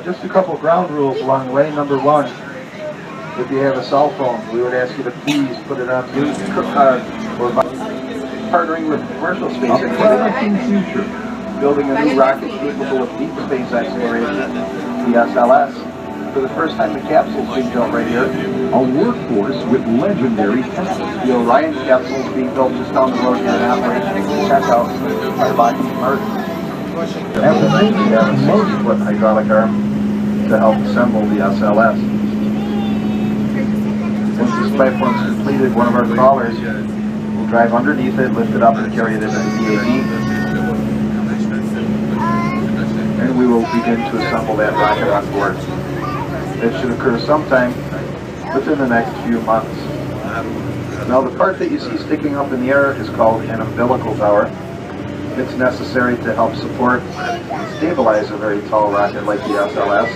Just a couple ground rules along the way. Number one, if you have a cell phone, we would ask you to please put it on mute. We're partnering with commercial space future, building a new rocket capable of deep space exploration, the SLS. For the first time, the capsule's being built right here. A workforce with legendary talent. The Orion capsule is being built just down the road here in operation. Check out by Lockheed Martin. At the night, we have a 60-foot hydraulic arm to help assemble the SLS. Once this platform is completed, one of our crawlers will drive underneath it, lift it up, and carry it into the VAB. And we will begin to assemble that rocket on board. It should occur sometime within the next few months. Now, the part that you see sticking up in the air is called an umbilical tower. It's necessary to help support and stabilize a very tall rocket like the SLS.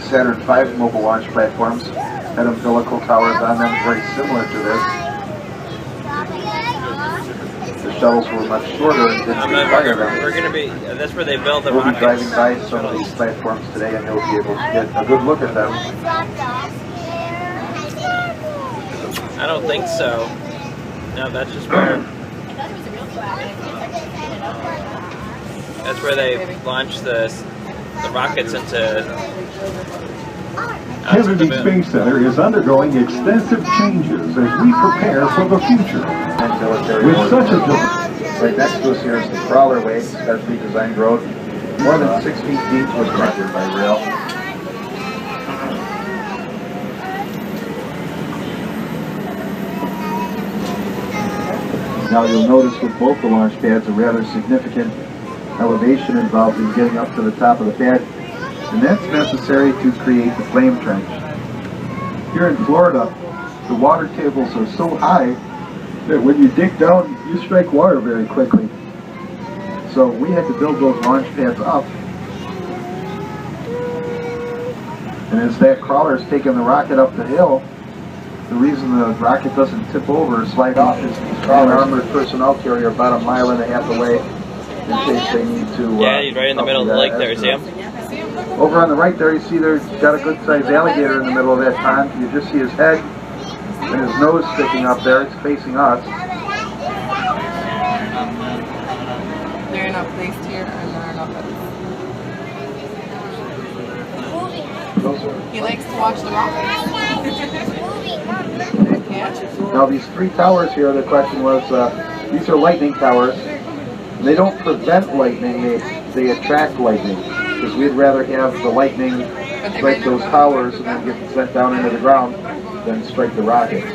Saturn V mobile launch platforms had umbilical towers on them very similar to this. The shuttles were much shorter and didn't require them. We're going to be, that's where they build the rockets. We'll be driving by some of these platforms today and you'll be able to get a good look at them. I don't think so. No, that's just where... That's where they launch the rockets into... Kennedy Space Center is undergoing extensive changes as we prepare for the future. With such a right next to us here is the crawler way, specially designed road, more than 6 feet deep, was connected by rail. Now you'll notice with both the launch pads a rather significant elevation involved in getting up to the top of the pad, and that's necessary to create the flame trench. Here in Florida, the water tables are so high that when you dig down, you strike water very quickly. So we had to build those launch pads up. And as that crawler is taking the rocket up the hill, the reason the rocket doesn't tip over or slide off is these crawlers, armored personnel carrier about 1.5 miles away in case they need to... yeah, he's right in the middle of the lake there, see him? Over on the right there, you see there's got a good-sized alligator in the middle of that pond. You just see his head and his nose sticking up there. It's facing us. They're not placed here and they're not placed. He likes to watch the rockets. Now these 3 towers here, the question was, these are lightning towers. They don't prevent lightning, they attract lightning. Because we'd rather have the lightning strike those towers and then get sent down into the ground than strike the rockets.